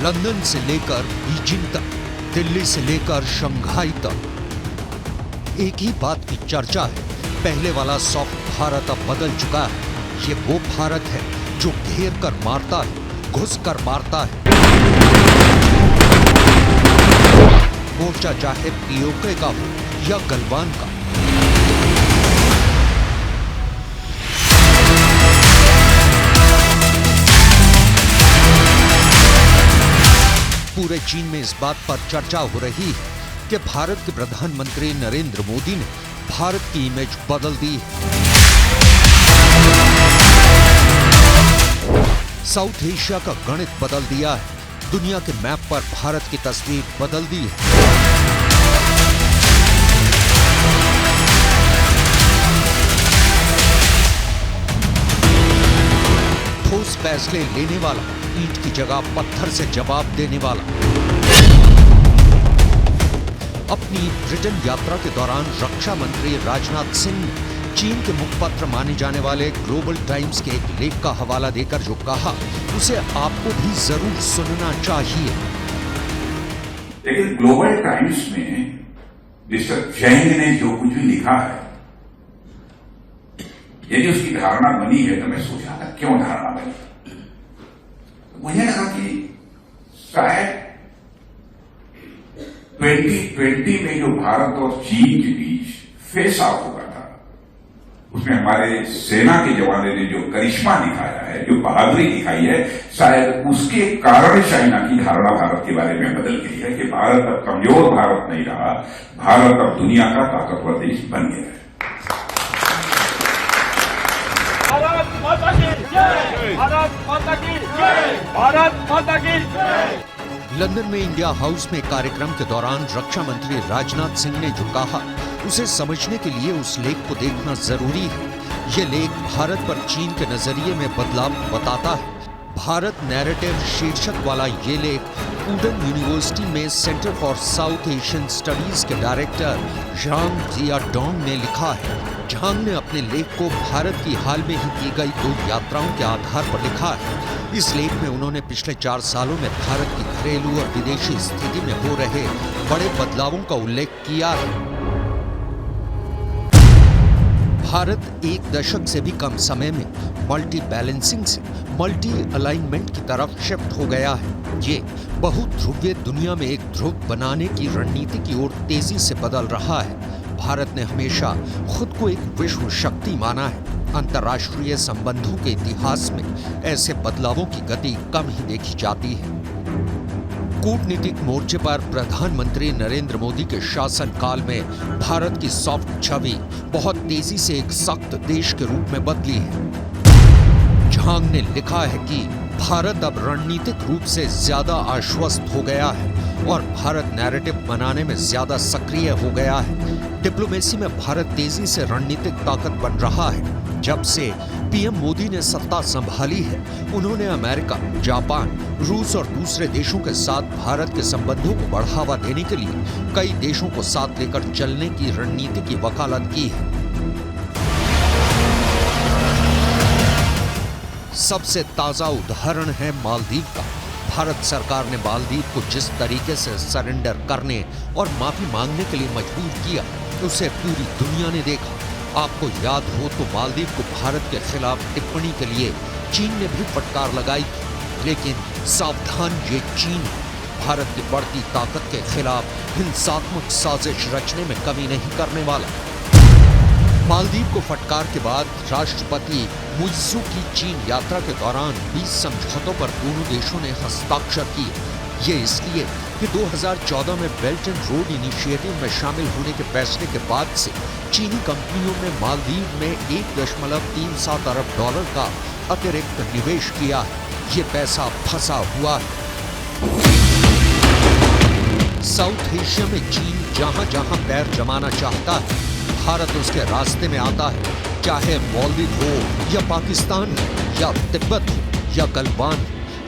London से लेकर Beijing तक, दिल्ली से लेकर शंघाई तक एक ही बात की चर्चा है। पहले वाला सॉफ्ट भारत अब बदल चुका है। ये वो भारत है जो घेर कर मारता है, घुस कर मारता है। मोर्चा चाहे पीओके का हो या गलवान का। पूरे चीन में इस बात पर चर्चा हो रही है कि भारत के प्रधानमंत्री नरेंद्र मोदी ने भारत की इमेज बदल दी है। साउथ एशिया का गणित बदल दिया है। दुनिया के मैप पर भारत की तस्वीर बदल दी है। ठोस फैसले लेने वाला, ईंट की जगह पत्थर से जवाब देने वाला। अपनी ब्रिटेन यात्रा के दौरान रक्षा मंत्री राजनाथ सिंह ने चीन के मुखपत्र माने जाने वाले ग्लोबल टाइम्स के एक लेख का हवाला देकर जो कहा, उसे आपको भी जरूर सुनना चाहिए। लेकिन ग्लोबल टाइम्स में मिस्टर चैंग ने जो कुछ भी लिखा है, यदि उसकी धारणा बनी है तो मैं सोचा था क्यों धारणा बनी। मुझे लगा कि शायद 2020 में जो भारत और चीन के बीच फेस आउट हुआ था, उसमें हमारे सेना के जवानों ने जो करिश्मा दिखाया है, जो बहादुरी दिखाई है, शायद उसके कारण चाइना की धारणा भारत के बारे में बदल गई है कि भारत अब कमजोर भारत नहीं रहा, भारत अब दुनिया का ताकतवर देश बन गया है। भारत माता की जय! भारत माता की जय! भारत माता की जय! लंदन में इंडिया हाउस में कार्यक्रम के दौरान रक्षा मंत्री राजनाथ सिंह ने जो कहा, उसे समझने के लिए उस लेख को देखना जरूरी है। ये लेख भारत पर चीन के नजरिए में बदलाव बताता है। भारत नैरेटिव शीर्षक वाला ये लेख वुडन यूनिवर्सिटी में centre for south Asian studies के डायरेक्टर झांग जियाडोंग ने लिखा है। झांग ने अपने लेख को भारत की हाल में ही की गई 2 यात्राओं के आधार पर लिखा है। इस लेख में उन्होंने पिछले 4 सालों में भारत की घरेलू और विदेशी स्थिति में हो रहे बड़े बदलावों का उल्लेख किया है। भारत 1 दशक से भी कम समय में मल्टी बैलेंसिंग से मल्टी अलाइनमेंट की तरफ शिफ्ट हो गया है। ये बहुध्रुवीय दुनिया में एक ध्रुव बनाने की रणनीति की ओर तेजी से बदल रहा है। भारत ने हमेशा खुद को एक विश्व शक्ति माना है। अंतर्राष्ट्रीय संबंधों के इतिहास में ऐसे बदलावों की गति कम ही देखी जाती है। कूटनीतिक मोर्चे पर प्रधानमंत्री नरेंद्र मोदी के शासनकाल में भारत की सॉफ्ट छवि बहुत तेजी से एक सख्त देश के रूप में बदली है। झांग ने लिखा है कि भारत अब रणनीतिक रूप से ज्यादा आश्वस्त हो गया है और भारत नैरेटिव बनाने में ज्यादा सक्रिय हो गया है। डिप्लोमेसी में भारत तेजी से रणनीतिक ताकत बन रहा है। जब से पीएम मोदी ने सत्ता संभाली है, उन्होंने अमेरिका, जापान, रूस और दूसरे देशों के साथ भारत के संबंधों को बढ़ावा देने के लिए कई देशों को साथ लेकर चलने की रणनीति की वकालत की है। सबसे ताजा उदाहरण है मालदीव का। भारत सरकार ने मालदीव को जिस तरीके से सरेंडर करने और माफी मांगने के लिए मजबूर किया, उसे पूरी दुनिया ने देखा। आपको याद हो तो मालदीव को भारत के खिलाफ टिप्पणी के लिए चीन ने भी फटकार लगाई थी। लेकिन सावधान, ये चीन भारत की बढ़ती ताकत के खिलाफ हिंसात्मक साजिश रचने में कमी नहीं करने वाला। मालदीव को फटकार के बाद राष्ट्रपति मुइज्जू की चीन यात्रा के दौरान 20 समझौतों पर दोनों देशों ने हस्ताक्षर किए। ये इसलिए कि 2014 में बेल्ट एंड रोड इनिशिएटिव में शामिल होने के फैसले के बाद से चीनी कंपनियों ने मालदीव में 1.37 अरब डॉलर का अतिरिक्त निवेश किया है। ये पैसा फंसा हुआ है। साउथ एशिया में चीन जहां जहां पैर जमाना चाहता है, भारत उसके रास्ते में आता है। चाहे मालदीव हो या पाकिस्तान हो या तिब्बत हो या गलवान,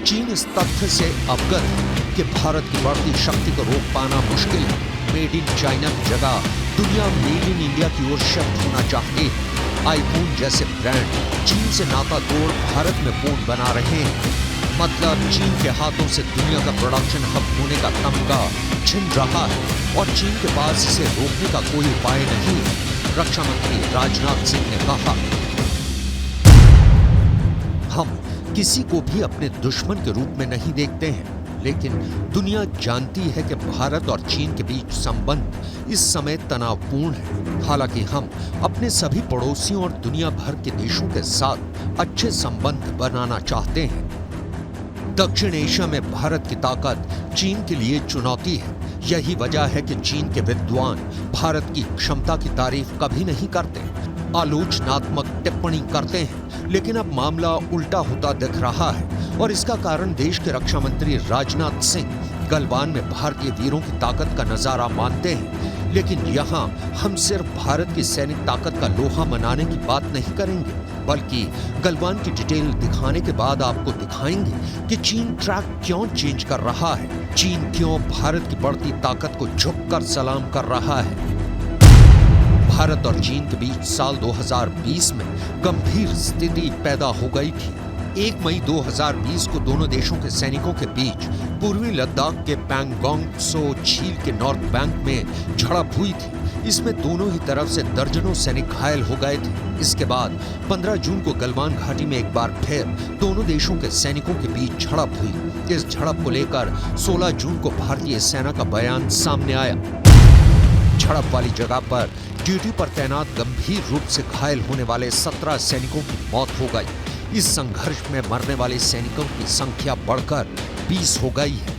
चीन इस तथ्य से अवगत है कि भारत की बढ़ती शक्ति को रोक पाना मुश्किल है। मेड इन चाइना की जगह दुनिया मेड इन इंडिया की ओर शिफ्ट होना चाहती है। आईफोन जैसे ब्रांड चीन से नाता तोड़ भारत में फोन बना रहे हैं। मतलब चीन के हाथों से दुनिया का प्रोडक्शन हब होने का तमगा छिन रहा है और चीन के पास इसे रोकने का कोई उपाय नहीं है, रक्षा मंत्री राजनाथ सिंह ने कहा। हम किसी को भी अपने दुश्मन के रूप में नहीं देखते हैं, लेकिन दुनिया जानती है कि भारत और चीन के बीच संबंध इस समय तनावपूर्ण है। हालांकि हम अपने सभी पड़ोसियों और दुनिया भर के देशों के साथ अच्छे संबंध बनाना चाहते हैं। दक्षिण एशिया में भारत की ताकत चीन के लिए चुनौती है। यही वजह है कि चीन के विद्वान भारत की क्षमता की तारीफ कभी नहीं करते, आलोचनात्मक टिप्पणी करते हैं। लेकिन अब मामला उल्टा होता दिख रहा है और इसका कारण देश के रक्षा मंत्री राजनाथ सिंह गलवान में भारतीय वीरों की ताकत का नजारा मानते हैं। लेकिन यहाँ हम सिर्फ भारत की सैनिक ताकत का लोहा मनाने की बात नहीं करेंगे, बल्कि गलवान की डिटेल दिखाने के बाद आपको दिखाएंगे कि चीन ट्रैक क्यों चेंज कर रहा है, चीन क्यों भारत की बढ़ती ताकत को झुककर सलाम कर रहा है। भारत और चीन के बीच साल 2020 में गंभीर स्थिति पैदा हो गई थी। 1 मई 2020 को दोनों देशों के सैनिकों के बीच पूर्वी लद्दाख के पैंगोंग त्सो झील के नॉर्थ बैंक में झड़प हुई थी। इसमें दोनों ही तरफ से दर्जनों सैनिक घायल हो गए थे। इसके बाद 15 जून को गलवान घाटी में एक बार फिर दोनों देशों के सैनिकों के बीच झड़प हुई। इस झड़प को लेकर 16 जून को भारतीय सेना का बयान सामने आया। झड़प वाली जगह पर ड्यूटी पर तैनात गंभीर रूप से घायल होने वाले 17 सैनिकों की मौत हो गई। इस संघर्ष में मरने वाले सैनिकों की संख्या बढ़कर 20 हो गई है।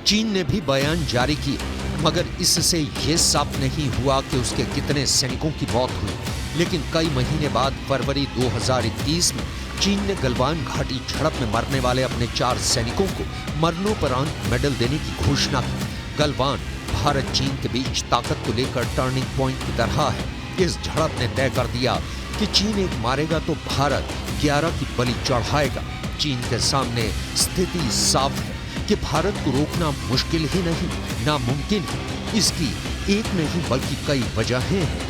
चीन ने भी बयान जारी किया, मगर इससे यह साफ नहीं हुआ कि उसके कितने सैनिकों की मौत हुई। लेकिन कई महीने बाद फरवरी 2021 में चीन ने गलवान घाटी झड़प में मरने वाले अपने 4 सैनिकों को मरणोपरांत मेडल देने की घोषणा की। गलवान भारत चीन के बीच ताकत को लेकर टर्निंग पॉइंट की तरह है। इस झड़प ने तय कर दिया कि चीन एक मारेगा तो भारत 11 की बलि चढ़ाएगा। चीन के सामने स्थिति साफ है कि भारत को रोकना मुश्किल ही नहीं, नामुमकिन है। इसकी एक नहीं बल्कि कई वजहें हैं।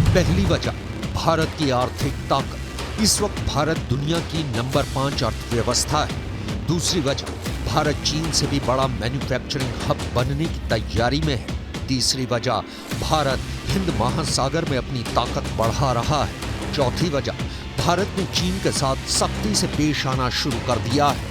पहली वजह, भारत की आर्थिक ताकत। इस वक्त भारत दुनिया की नंबर 5 अर्थव्यवस्था है। दूसरी वजह, भारत चीन से भी बड़ा मैन्युफैक्चरिंग हब बनने की तैयारी में है। तीसरी वजह, भारत हिंद महासागर में अपनी ताकत बढ़ा रहा है। चौथी वजह, भारत ने चीन के साथ सख्ती से पेश आना शुरू कर दिया है।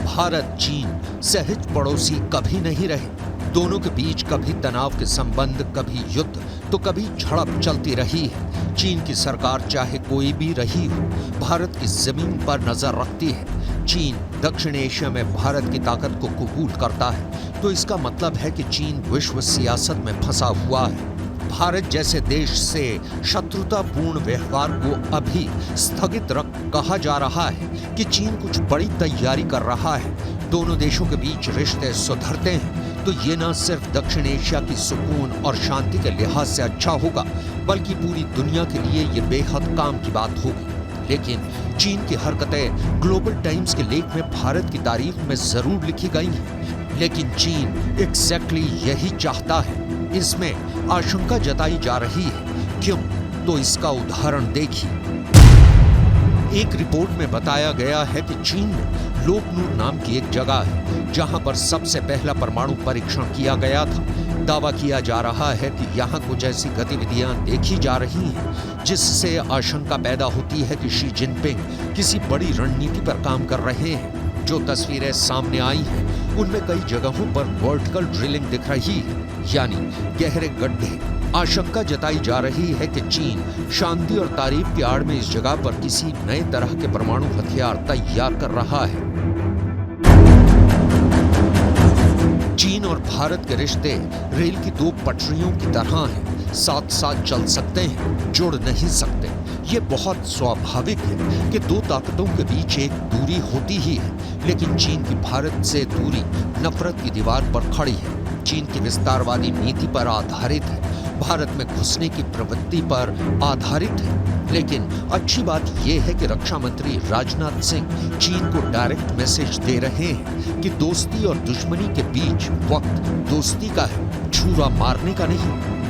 भारत चीन सहज पड़ोसी कभी नहीं रहे। दोनों के बीच कभी तनाव के संबंध, कभी युद्ध तो कभी झड़प चलती रही है। चीन की सरकार चाहे कोई भी रही हो, भारत की जमीन पर नजर रखती है। चीन दक्षिण एशिया में भारत की ताकत को कबूल करता है, तो इसका मतलब है कि चीन विश्व सियासत में फंसा हुआ है। भारत जैसे देश से शत्रुतापूर्ण व्यवहार को अभी स्थगित रख कहा जा रहा है कि चीन कुछ बड़ी तैयारी कर रहा है। दोनों देशों के बीच रिश्ते सुधरते हैं तो ये न सिर्फ दक्षिण एशिया की सुकून और शांति के लिहाज से अच्छा होगा, बल्कि पूरी दुनिया के लिए ये बेहद काम की बात होगी। लेकिन चीन की हरकतें ग्लोबल टाइम्स के लेख में भारत की तारीफ में जरूर लिखी गई हैं, लेकिन चीन एग्जैक्टली यही चाहता है। इसमें आशंका जताई जा रही है। क्यों? तो इसका उदाहरण देखिए। एक रिपोर्ट में बताया गया है कि चीन में लोकनूर नाम की एक जगह है जहां पर सबसे पहला परमाणु परीक्षण किया गया था। दावा किया जा रहा है कि यहां कुछ ऐसी गतिविधियां देखी जा रही हैं जिससे आशंका पैदा होती है कि शी जिनपिंग किसी बड़ी रणनीति पर काम कर रहे हैं। जो तस्वीरें सामने आई हैं उनमें कई जगहों पर वर्टिकल ड्रिलिंग दिख रही है, यानी गहरे गड्ढे। आशंका जताई जा रही है कि चीन शांति और तारीफ की आड़ में इस जगह पर किसी नए तरह के परमाणु हथियार तैयार कर रहा है। चीन और भारत के रिश्ते रेल की 2 पटरियों की तरह हैं, साथ साथ चल सकते हैं, जुड़ नहीं सकते। ये बहुत स्वाभाविक है कि 2 ताकतों के बीच एक दूरी होती ही है, लेकिन चीन की भारत से दूरी नफरत की दीवार पर खड़ी है। चीन की विस्तारवादी नीति पर आधारित है, भारत में घुसने की प्रवृत्ति पर आधारित है। लेकिन अच्छी बात यह है कि रक्षा मंत्री राजनाथ सिंह चीन को डायरेक्ट मैसेज दे रहे हैं कि दोस्ती और दुश्मनी के बीच वक्त दोस्ती का है, छुरा मारने का नहीं।